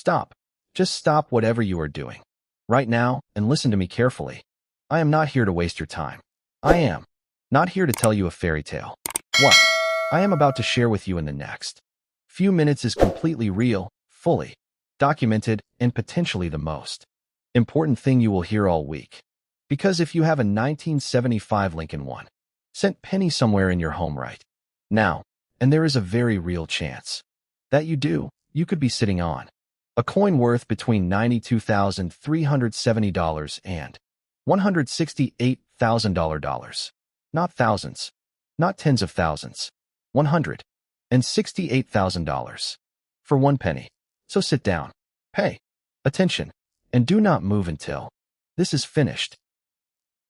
Stop. Just stop whatever you are doing right now and listen to me carefully. I am not here to waste your time. I am not here to tell you a fairy tale. What I am about to share with you in the next few minutes is completely real, fully documented, and potentially the most important thing you will hear all week. Because if you have a 1975 Lincoln 1-cent penny somewhere in your home right now, and there is a very real chance that you do, you could be sitting on a coin worth between $92,370 and $168,000. Not thousands, not tens of thousands, $168,000 for 1 penny. So sit down, pay attention, and do not move until this is finished.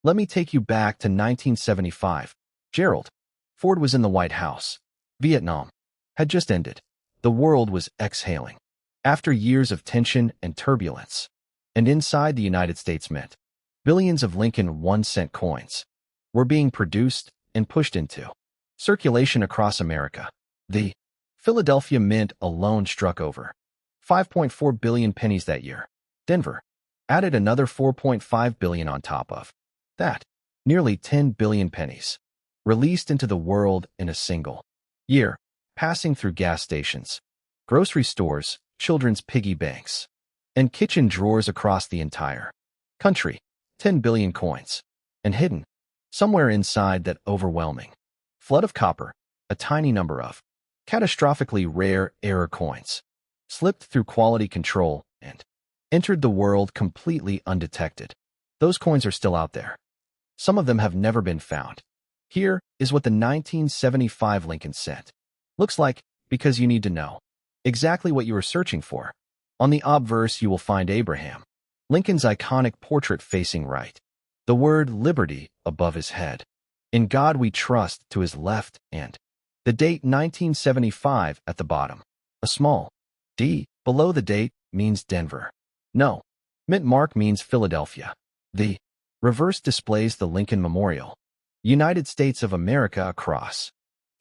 Let me take you back to 1975. Gerald Ford was in the White House. Vietnam had just ended. The world was exhaling after years of tension and turbulence. And inside the United States Mint, billions of Lincoln 1-cent coins were being produced and pushed into circulation across America. The Philadelphia Mint alone struck over 5.4 billion pennies that year. Denver added another 4.5 billion on top of that. Nearly 10 billion pennies released into the world in a single year, passing through gas stations, grocery stores, children's piggy banks, and kitchen drawers across the entire country. 10 billion coins. And hidden somewhere inside that overwhelming flood of copper, a tiny number of catastrophically rare error coins slipped through quality control and entered the world completely undetected. Those coins are still out there. Some of them have never been found. Here is what the 1975 Lincoln cent looks like, because you need to know exactly what you are searching for. On the obverse, you will find Abraham Lincoln's iconic portrait facing right, the word liberty above his head, in God we trust to his left, and the date 1975 at the bottom. A small D below the date means Denver. No mint mark means Philadelphia. The reverse displays the Lincoln Memorial, United States of America across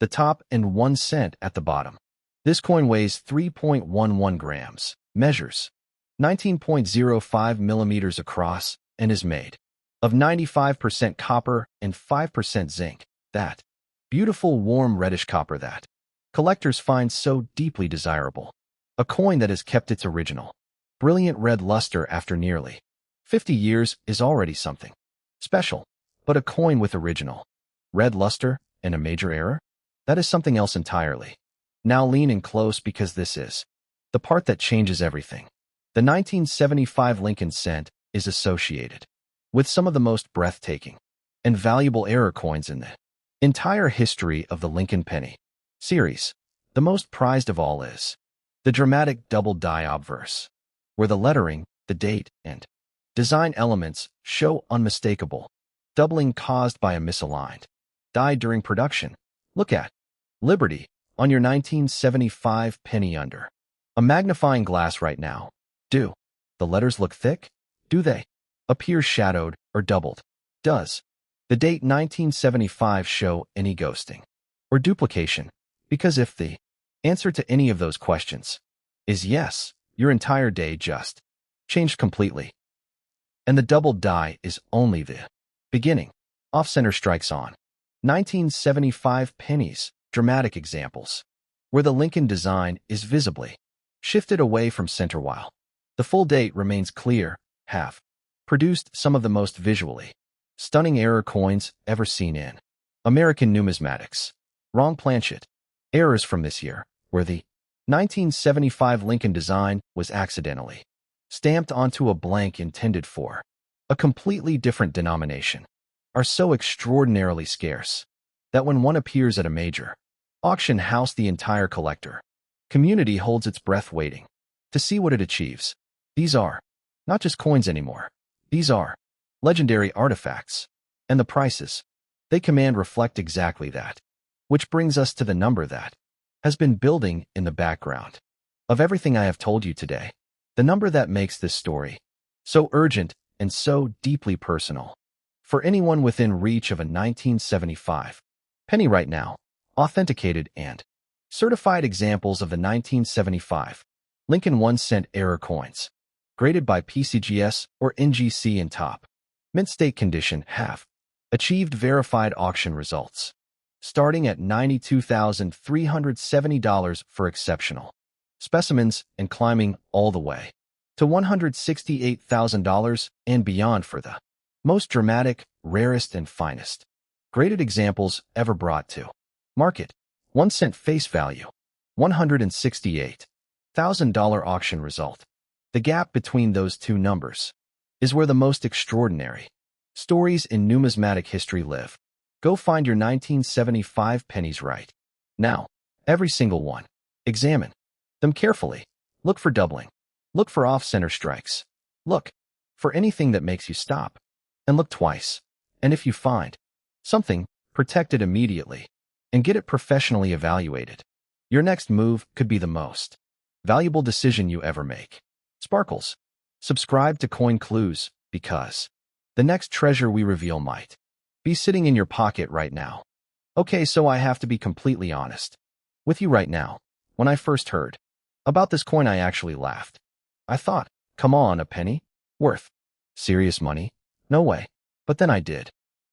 the top, and 1 cent at the bottom. This coin weighs 3.11 grams, measures 19.05 millimeters across, and is made of 95% copper and 5% zinc. That beautiful warm reddish copper that collectors find so deeply desirable. A coin that has kept its original brilliant red luster after nearly 50 years is already something special. But a coin with original red luster and a major error? That is something else entirely. Now lean in close, because this is the part that changes everything. The 1975 Lincoln cent is associated with some of the most breathtaking and valuable error coins in the entire history of the Lincoln penny series. The most prized of all is the dramatic double die obverse, where the lettering, the date, and design elements show unmistakable doubling caused by a misaligned die during production. Look at Liberty on your 1975 penny under a magnifying glass right now. Do the letters look thick? Do they appear shadowed or doubled? Does the date 1975 show any ghosting or duplication? Because if the answer to any of those questions is yes, your entire day just changed completely. And the double die is only the beginning. Off-center strikes on 1975 pennies, dramatic examples, where the Lincoln design is visibly shifted away from center while the full date remains clear, have produced some of the most visually stunning error coins ever seen in American numismatics. Wrong planchet. Errors from this year, where the 1975 Lincoln design was accidentally stamped onto a blank intended for a completely different denomination, are so extraordinarily scarce that when one appears at a major auction house, the entire collector community holds its breath waiting to see what it achieves. These are not just coins anymore. These are legendary artifacts, and the prices they command reflect exactly that. Which brings us to the number that has been building in the background of everything I have told you today. The number that makes this story so urgent and so deeply personal for anyone within reach of a 1975 penny right now. Authenticated and certified examples of the 1975 Lincoln 1-cent error coins. Graded by PCGS or NGC in top. Mint state condition have. Achieved verified auction results. Starting at $92,370 for exceptional specimens and climbing all the way to $168,000 and beyond for the most dramatic, rarest, and finest graded examples ever brought to market. 1-cent face value, $168,000 auction result. The gap between those two numbers is where the most extraordinary stories in numismatic history live. Go find your 1975 pennies right now. Every single one. Examine them carefully. Look for doubling. Look for off-center strikes. Look for anything that makes you stop. And look twice. And if you find something, protect it immediately and get it professionally evaluated. Your next move could be the most valuable decision you ever make. Sparkles. Subscribe to Coin Clues because the next treasure we reveal might be sitting in your pocket right now. Okay, so I have to be completely honest with you right now. When I first heard about this coin, I actually laughed. I thought, come on, a penny? Worth serious money? No way. But then I did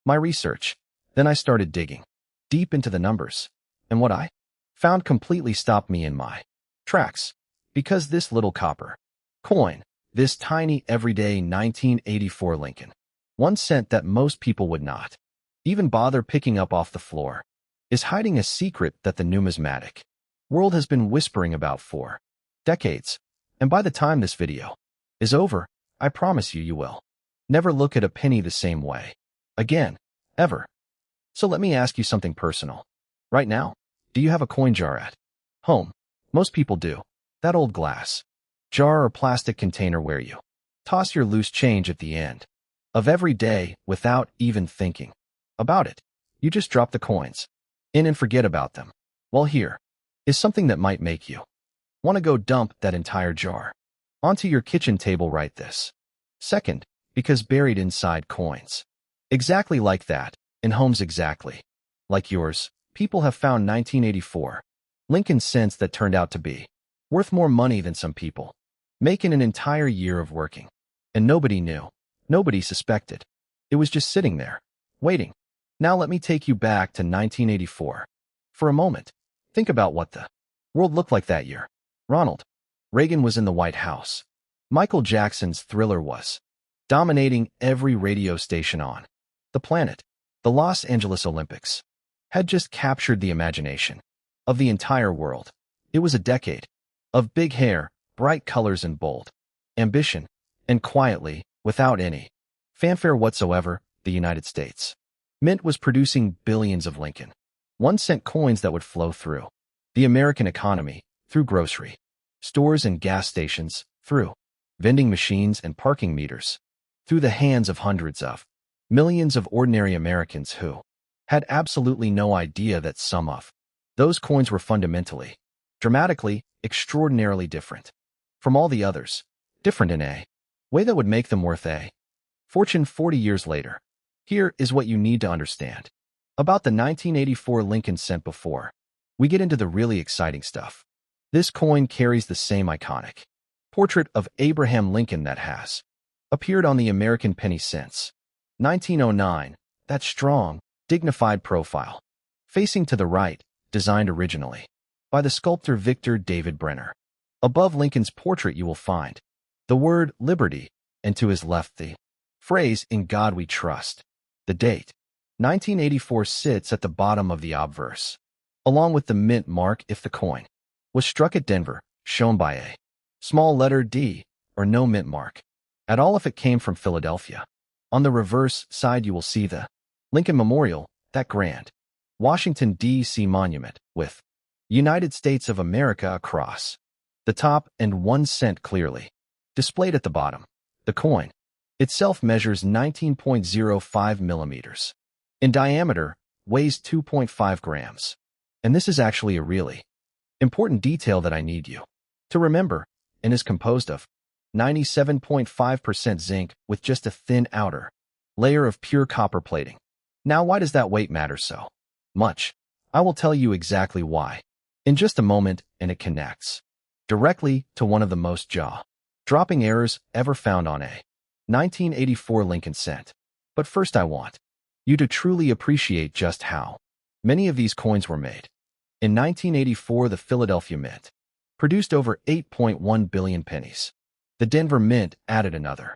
my research. Then I started digging deep into the numbers. And what I found completely stopped me in my tracks. Because this little copper coin, this tiny everyday 1984 Lincoln 1-cent that most people would not even bother picking up off the floor, is hiding a secret that the numismatic world has been whispering about for decades. And by the time this video is over, I promise you will never look at a penny the same way again, ever. So let me ask you something personal. Right now, do you have a coin jar at home? Most people do. That old glass jar or plastic container where you toss your loose change at the end of every day without even thinking about it. You just drop the coins in and forget about them. Well, here is something that might make you want to go dump that entire jar onto your kitchen table right this second, because buried inside coins exactly like that, in homes exactly like yours, people have found 1984 Lincoln cents that turned out to be worth more money than some people make in an entire year of working. And nobody knew. Nobody suspected. It was just sitting there, waiting. Now let me take you back to 1984. For a moment, think about what the world looked like that year. Ronald Reagan was in the White House. Michael Jackson's Thriller was dominating every radio station on the planet. The Los Angeles Olympics had just captured the imagination of the entire world. It was a decade of big hair, bright colors, and bold ambition. And quietly, without any fanfare whatsoever, the United States Mint was producing billions of Lincoln 1-cent coins that would flow through the American economy, through grocery stores and gas stations, through vending machines and parking meters, through the hands of hundreds of millions of ordinary Americans who had absolutely no idea that some of those coins were fundamentally, dramatically, extraordinarily different from all the others, different in a way that would make them worth a fortune 40 years later. Here is what you need to understand about the 1984 Lincoln cent before we get into the really exciting stuff. This coin carries the same iconic portrait of Abraham Lincoln that has appeared on the American penny since 1909, that strong, dignified profile, facing to the right, designed originally by the sculptor Victor David Brenner. Above Lincoln's portrait you will find the word liberty, and to his left the phrase, "In God we trust." The date, 1984, sits at the bottom of the obverse, along with the mint mark if the coin was struck at Denver, shown by a small letter D, or no mint mark at all if it came from Philadelphia. On the reverse side you will see the Lincoln Memorial, that grand Washington, D.C. monument, with United States of America across the top and 1 cent clearly displayed at the bottom. The coin itself measures 19.05 millimeters in diameter, weighs 2.5 grams. And this is actually a really important detail that I need you to remember, and is composed of 97.5% zinc with just a thin outer layer of pure copper plating. Now, why does that weight matter so much? I will tell you exactly why in just a moment, and it connects directly to one of the most jaw-dropping errors ever found on a 1984 Lincoln cent. But first I want you to truly appreciate just how many of these coins were made. In 1984, the Philadelphia Mint produced over 8.1 billion pennies. The Denver Mint added another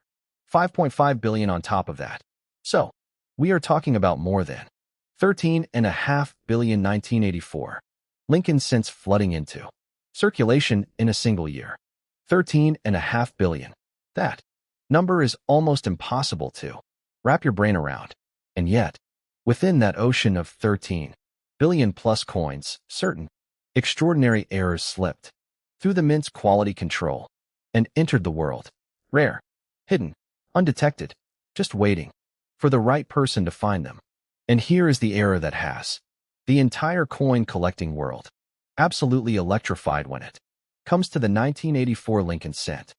5.5 billion on top of that. So, we are talking about more than 13.5 billion 1984 Lincoln cents flooding into circulation in a single year. 13.5 billion. That number is almost impossible to wrap your brain around. And yet, within that ocean of 13 billion plus coins, certain extraordinary errors slipped through the mint's quality control and entered the world. Rare, hidden, undetected, just waiting for the right person to find them. And here is the error that has the entire coin collecting world absolutely electrified when it comes to the 1984 Lincoln cent.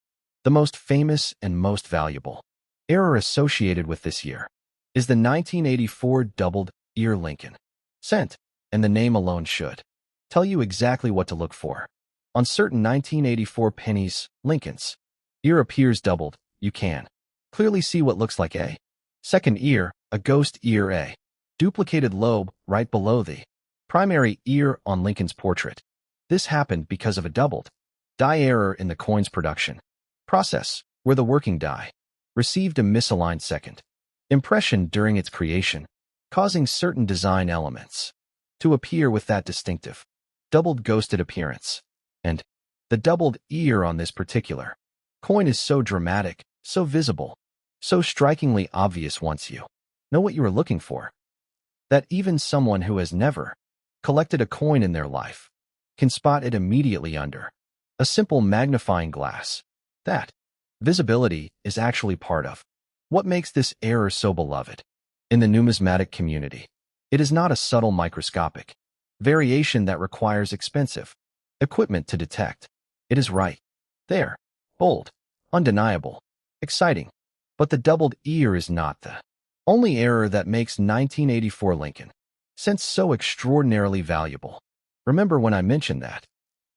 The most famous and most valuable error associated with this year is the 1984 doubled ear Lincoln cent, and the name alone should tell you exactly what to look for. On certain 1984 pennies, Lincoln's ear appears doubled. You can clearly see what looks like a second ear, a ghost ear, a duplicated lobe right below the primary ear on Lincoln's portrait. This happened because of a doubled die error in the coin's production process, where the working die received a misaligned second impression during its creation, causing certain design elements to appear with that distinctive doubled ghosted appearance. And the doubled ear on this particular coin is so dramatic, so visible, so strikingly obvious once you know what you are looking for, that even someone who has never collected a coin in their life can spot it immediately under a simple magnifying glass. That visibility is actually part of what makes this error so beloved in the numismatic community. It is not a subtle microscopic variation that requires expensive equipment to detect. It is right there, bold, undeniable, exciting. But the doubled ear is not the only error that makes 1984 Lincoln cents so extraordinarily valuable. Remember when I mentioned that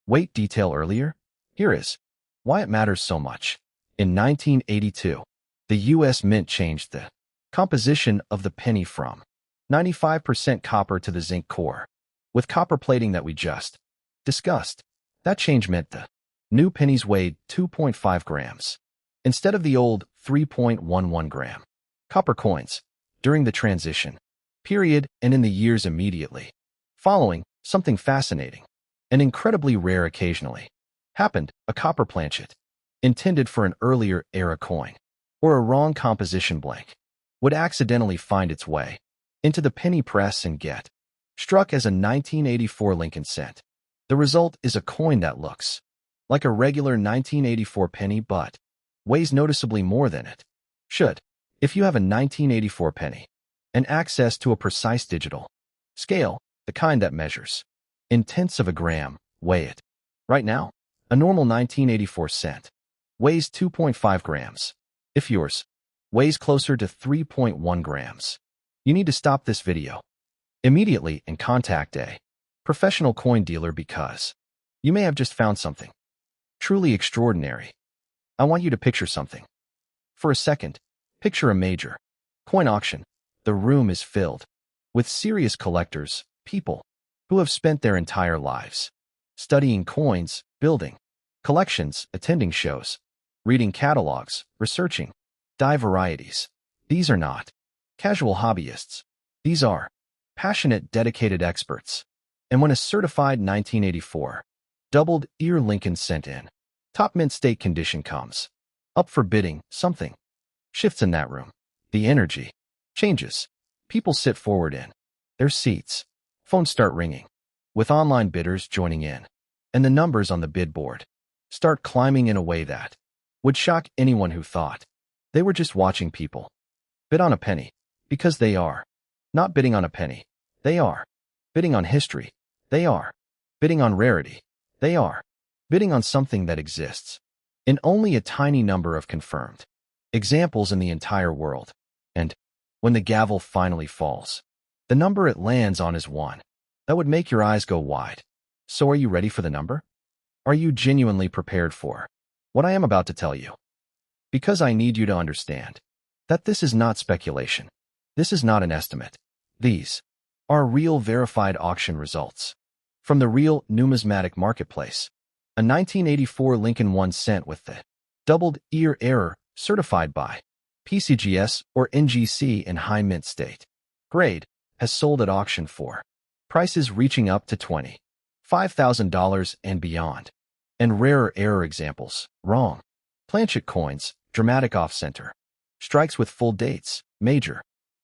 weight detail earlier? Here is why it matters so much. In 1982, the U.S. Mint changed the composition of the penny from 95% copper to the zinc core, with copper plating that we just discussed. That change meant the new pennies weighed 2.5 grams instead of the old 3.11 gram copper coins. During the transition period and in the years immediately following, something fascinating and incredibly rare occasionally happened. A copper planchet intended for an earlier era coin or a wrong composition blank would accidentally find its way into the penny press and get struck as a 1984 Lincoln cent. The result is a coin that looks like a regular 1984 penny but weighs noticeably more than it should. If you have a 1984 penny and access to a precise digital scale, the kind that measures in tenths of a gram, weigh it. Right now, a normal 1984 cent weighs 2.5 grams. If yours weighs closer to 3.1 grams, you need to stop this video immediately and contact a professional coin dealer because you may have just found something truly extraordinary. I want you to picture something. For a second, picture a major coin auction. The room is filled with serious collectors, people who have spent their entire lives studying coins, building collections, attending shows, reading catalogs, researching die varieties. These are not casual hobbyists. These are passionate, dedicated experts. And when a certified 1984 doubled ear Lincoln cent in top mint state condition comes up for bidding, something shifts in that room. The energy changes. People sit forward in their seats. Phones start ringing, with online bidders joining in, and the numbers on the bid board start climbing in a way that would shock anyone who thought they were just watching people bid on a penny, because they are not bidding on a penny. They are bidding on history. They are bidding on rarity. They are bidding on something that exists in only a tiny number of confirmed examples in the entire world. And when the gavel finally falls, the number it lands on is one that would make your eyes go wide. So are you ready for the number? Are you genuinely prepared for what I am about to tell you? Because I need you to understand that this is not speculation. This is not an estimate. These are real verified auction results from the real numismatic marketplace. A 1984 Lincoln 1 cent with the doubled ear error certified by PCGS or NGC in high mint state grade has sold at auction for prices reaching up to $25,000 and beyond. And rarer error examples, wrong. Planchet coins, dramatic off-center. Strikes with full dates, major.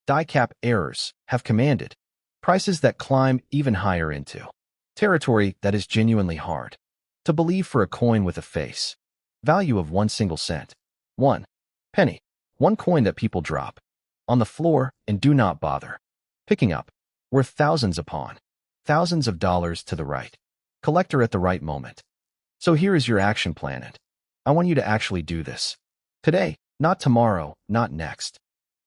Die cap errors have commanded prices that climb even higher into territory that is genuinely hard to believe for a coin with a face value of 1 single cent. 1 penny. One coin that people drop on the floor and do not bother picking up, worth thousands upon thousands of dollars to the right collector at the right moment. So here is your action plan, and I want you to actually do this. Today, not tomorrow, not next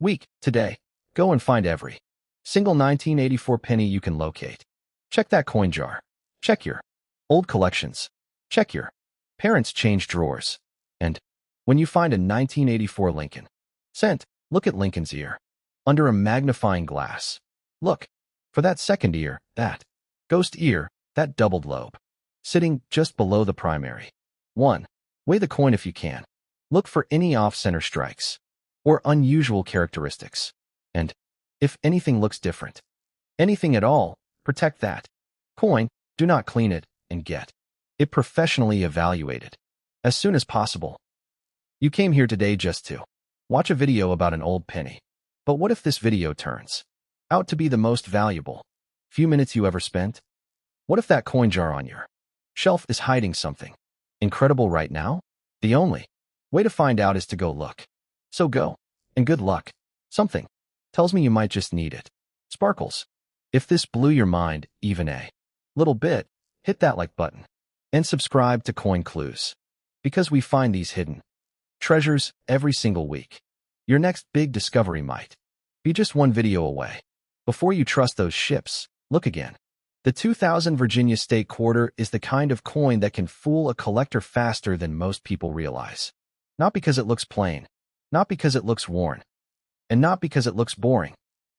week, today. Go and find every single 1984 penny you can locate. Check that coin jar. Check your old collections. Check your parents' change drawers. And when you find a 1984 Lincoln cent, look at Lincoln's ear under a magnifying glass. Look for that second ear, that ghost ear, that doubled lobe, sitting just below the primary. 1. Weigh the coin if you can. Look for any off-center strikes or unusual characteristics. And if anything looks different, anything at all, protect that coin. Do not clean it and get it professionally evaluated as soon as possible. You came here today just to watch a video about an old penny. But what if this video turns out to be the most valuable few minutes you ever spent? What if that coin jar on your shelf is hiding something incredible right now? The only way to find out is to go look. So go, and good luck. Something tells me you might just need it. Sparkles. If this blew your mind even a little bit, hit that like button and subscribe to Coin Clues, because we find these hidden treasures every single week. Your next big discovery might be just one video away. Before you trust those ships, look again. The 2000 Virginia State Quarter is the kind of coin that can fool a collector faster than most people realize. Not because it looks plain, not because it looks worn, and not because it looks boring.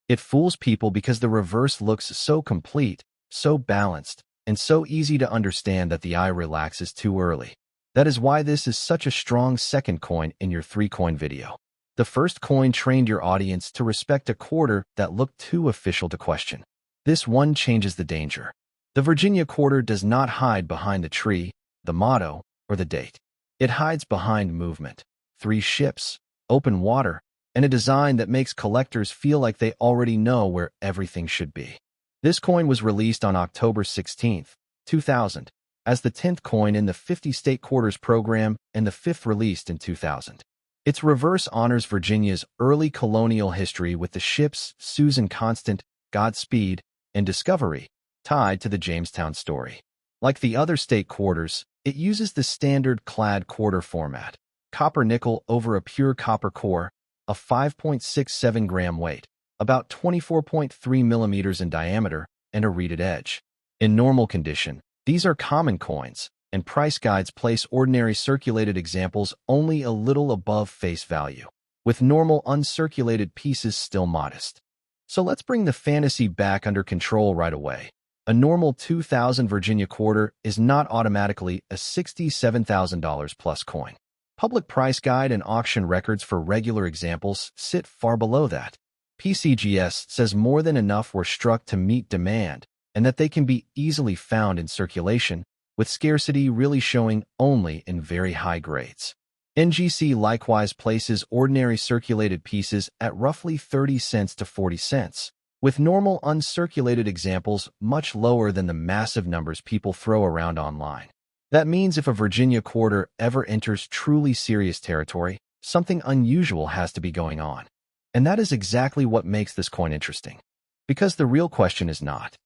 It fools people because the reverse looks so complete, so balanced, and so easy to understand that the eye relaxes too early. That is why this is such a strong second coin in your 3-coin video. The first coin trained your audience to respect a quarter that looked too official to question. This one changes the danger. The Virginia quarter does not hide behind the tree, the motto, or the date. It hides behind movement, 3 ships, open water, and a design that makes collectors feel like they already know where everything should be. This coin was released on October 16, 2000, as the 10th coin in the 50 State Quarters program and the 5th released in 2000. Its reverse honors Virginia's early colonial history with the ships Susan Constant, Godspeed, and Discovery, tied to the Jamestown story. Like the other state quarters, it uses the standard clad quarter format, copper nickel over a pure copper core, a 5.67 gram weight, about 24.3 millimeters in diameter, and a reeded edge. In normal condition, these are common coins, and price guides place ordinary circulated examples only a little above face value, with normal uncirculated pieces still modest. So let's bring the fantasy back under control right away. A normal 2000 Virginia quarter is not automatically a $67,000 plus coin. Public price guide and auction records for regular examples sit far below that. PCGS says more than enough were struck to meet demand, and that they can be easily found in circulation, with scarcity really showing only in very high grades. NGC likewise places ordinary circulated pieces at roughly 30 cents to 40 cents, with normal uncirculated examples much lower than the massive numbers people throw around online. That means if a Virginia quarter ever enters truly serious territory, something unusual has to be going on. And that is exactly what makes this coin interesting. Because the real question is not,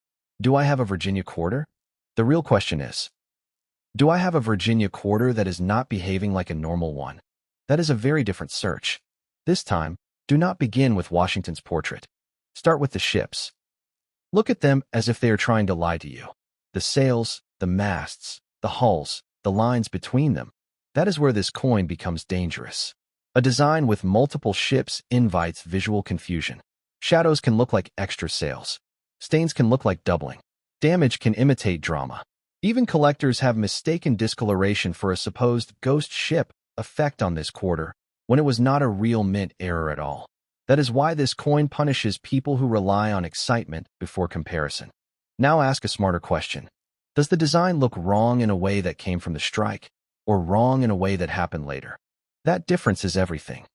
do I have a Virginia quarter? The real question is, do I have a Virginia quarter that is not behaving like a normal one? That is a very different search. This time, do not begin with Washington's portrait. Start with the ships. Look at them as if they are trying to lie to you. The sails, the masts, the hulls, the lines between them. That is where this coin becomes dangerous. A design with multiple ships invites visual confusion. Shadows can look like extra sails. Stains can look like doubling. Damage can imitate drama. Even collectors have mistaken discoloration for a supposed ghost ship effect on this quarter, when it was not a real mint error at all. That is why this coin punishes people who rely on excitement before comparison. Now ask a smarter question. Does the design look wrong in a way that came from the strike, or wrong in a way that happened later? That difference is everything.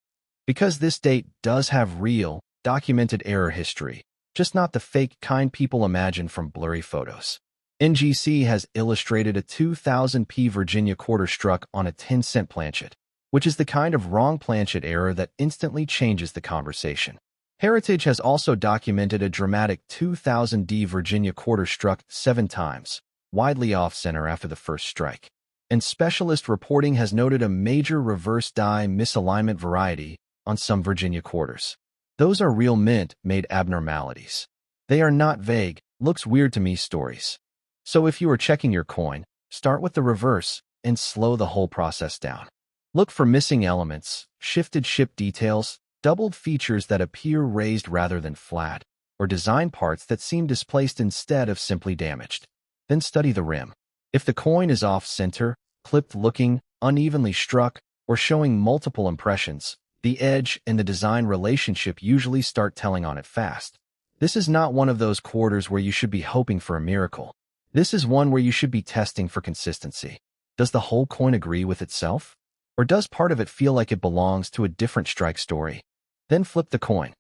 Because this date does have real, documented error history, just not the fake kind people imagine from blurry photos. NGC has illustrated a 2000p Virginia quarter struck on a 10-cent planchet, which is the kind of wrong planchet error that instantly changes the conversation. Heritage has also documented a dramatic 2000D Virginia quarter struck 7 times, widely off-center after the first strike. And specialist reporting has noted a major reverse die misalignment variety on some Virginia quarters. Those are real mint-made abnormalities. They are not vague, looks weird to me stories. So if you are checking your coin, start with the reverse and slow the whole process down. Look for missing elements, shifted ship details, doubled features that appear raised rather than flat, or design parts that seem displaced instead of simply damaged. Then study the rim. If the coin is off-center, clipped-looking, unevenly struck, or showing multiple impressions, the edge and the design relationship usually start telling on it fast. This is not one of those quarters where you should be hoping for a miracle. This is one where you should be testing for consistency. Does the whole coin agree with itself? Or does part of it feel like it belongs to a different strike story? Then flip the coin.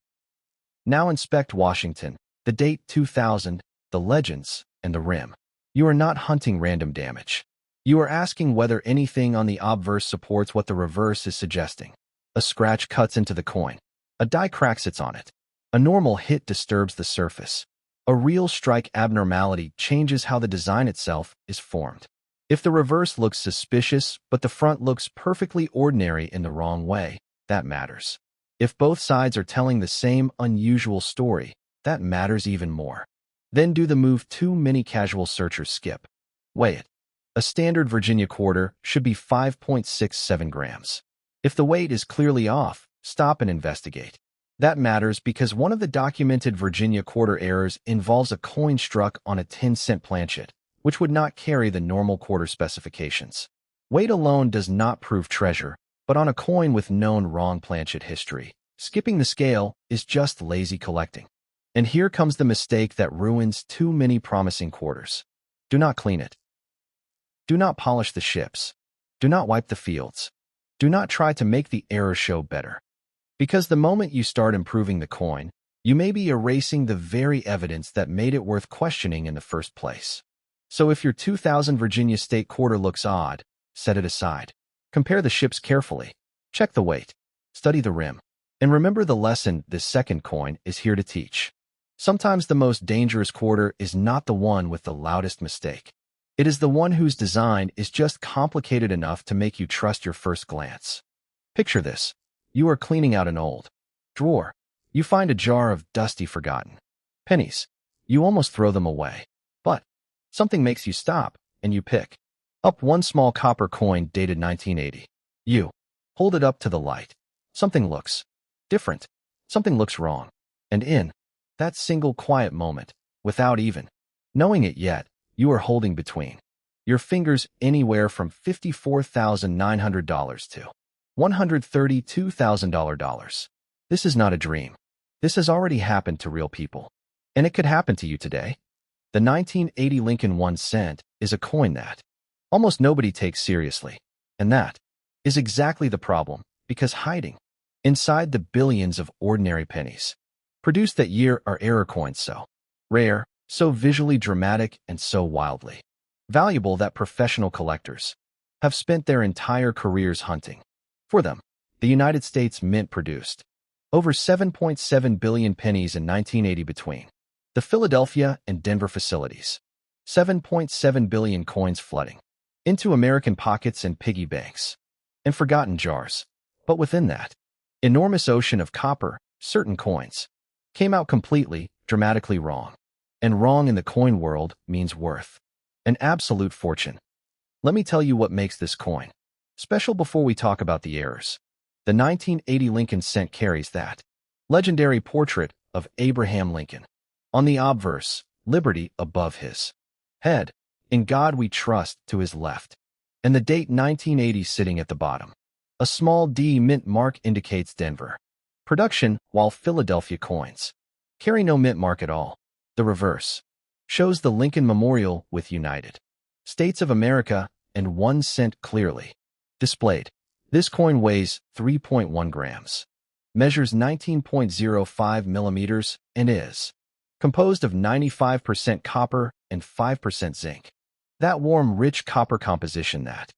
Now inspect Washington, the date 2000, the legends, and the rim. You are not hunting random damage. You are asking whether anything on the obverse supports what the reverse is suggesting. A scratch cuts into the coin. A die crack sits on it. A normal hit disturbs the surface. A real strike abnormality changes how the design itself is formed. If the reverse looks suspicious, but the front looks perfectly ordinary in the wrong way, that matters. If both sides are telling the same unusual story, that matters even more. Then do the move too many casual searchers skip. Weigh it. A standard Virginia quarter should be 5.67 grams. If the weight is clearly off, stop and investigate. That matters because one of the documented Virginia quarter errors involves a coin struck on a 10-cent planchet, which would not carry the normal quarter specifications. Weight alone does not prove treasure, but on a coin with known wrong planchet history, skipping the scale is just lazy collecting. And here comes the mistake that ruins too many promising quarters. Do not clean it. Do not polish the ships. Do not wipe the fields. Do not try to make the error show better. Because the moment you start improving the coin, you may be erasing the very evidence that made it worth questioning in the first place. So if your 2000 Virginia State quarter looks odd, set it aside. Compare the ships carefully. Check the weight. Study the rim. And remember the lesson this second coin is here to teach. Sometimes the most dangerous quarter is not the one with the loudest mistake. It is the one whose design is just complicated enough to make you trust your first glance. Picture this. You are cleaning out an old drawer. You find a jar of dusty forgotten pennies. You almost throw them away. But something makes you stop, and you pick up one small copper coin dated 1980. You hold it up to the light. Something looks different. Something looks wrong. And in that single quiet moment, without even knowing it yet, you are holding between your fingers anywhere from $54,900 to $132,000. This is not a dream. This has already happened to real people. And it could happen to you today. The 1980 Lincoln 1 cent is a coin that almost nobody takes seriously. And that is exactly the problem, because hiding inside the billions of ordinary pennies produced that year are error coins so rare, so visually dramatic, and so wildly valuable that professional collectors have spent their entire careers hunting for them. The United States Mint produced over 7.7 billion pennies in 1980 between the Philadelphia and Denver facilities. 7.7 billion coins flooding into American pockets and piggy banks and forgotten jars. But within that enormous ocean of copper, certain coins came out completely, dramatically wrong. And wrong in the coin world means worth an absolute fortune. Let me tell you what makes this coin special before we talk about the errors. The 1980 Lincoln cent carries that legendary portrait of Abraham Lincoln. On the obverse, Liberty above his head, In God We Trust to his left, and the date 1980 sitting at the bottom. A small D mint mark indicates Denver production, while Philadelphia coins carry no mint mark at all. The reverse shows the Lincoln Memorial with United States of America and 1 cent clearly displayed. This coin weighs 3.1 grams, measures 19.05 millimeters, and is composed of 95% copper and 5% zinc. That warm, rich copper composition that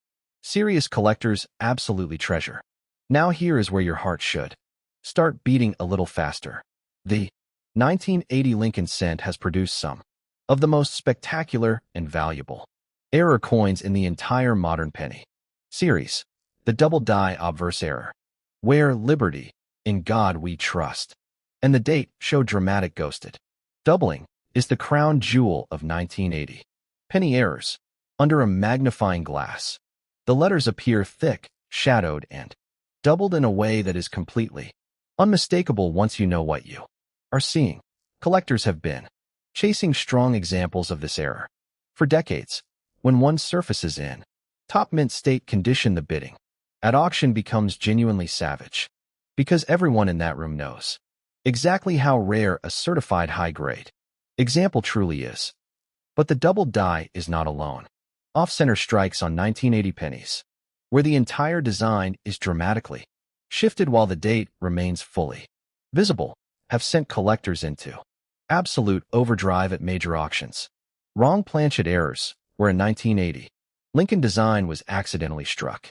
serious collectors absolutely treasure. Now here is where your heart should start beating a little faster. The 1980 Lincoln cent has produced some of the most spectacular and valuable error coins in the entire modern penny series. The double die obverse error, where Liberty, In God We Trust, and the date show dramatic ghosted doubling, is the crown jewel of 1980 penny errors. Under a magnifying glass, the letters appear thick, shadowed, and doubled in a way that is completely unmistakable once you know what you are seeing. Collectors have been chasing strong examples of this error for decades. When one surfaces in top mint state condition, the bidding at auction becomes genuinely savage, because everyone in that room knows exactly how rare a certified high-grade example truly is. But the double die is not alone. Off-center strikes on 1980 pennies, where the entire design is dramatically shifted while the date remains fully visible, have sent collectors into absolute overdrive at major auctions. Wrong planchet errors, where in 1980, Lincoln design was accidentally struck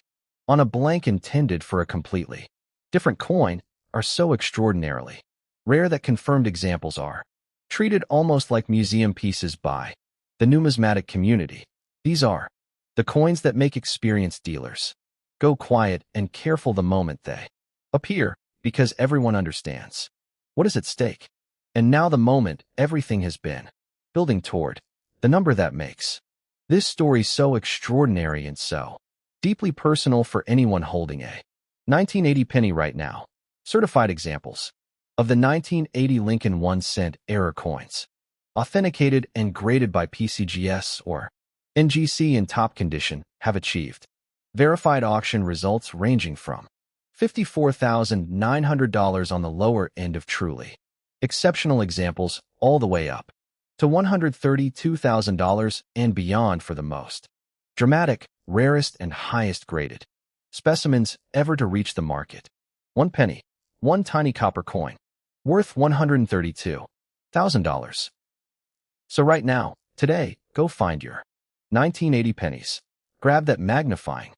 on a blank intended for a completely different coin, are so extraordinarily rare that confirmed examples are treated almost like museum pieces by the numismatic community. These are the coins that make experienced dealers go quiet and careful the moment they appear, because everyone understands what is at stake. And now the moment everything has been building toward, the number that makes this story so extraordinary and so deeply personal for anyone holding a 1980 penny right now. Certified examples of the 1980 Lincoln 1 cent error coins, authenticated and graded by PCGS or NGC in top condition, have achieved verified auction results ranging from $54,900 on the lower end of truly exceptional examples all the way up to $132,000 and beyond for the most dramatic, rarest, and highest graded specimens ever to reach the market. 1 penny, one tiny copper coin, worth $132,000. So right now, today, go find your 1980 pennies. Grab that magnifying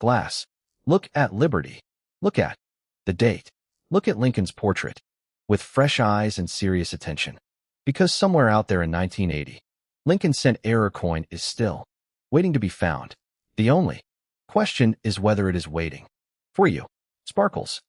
glass. Look at Liberty. Look at the date. Look at Lincoln's portrait with fresh eyes and serious attention. Because somewhere out there in 1980, Lincoln cent error coin is still waiting to be found. The only question is whether it is waiting for you. Sparkles.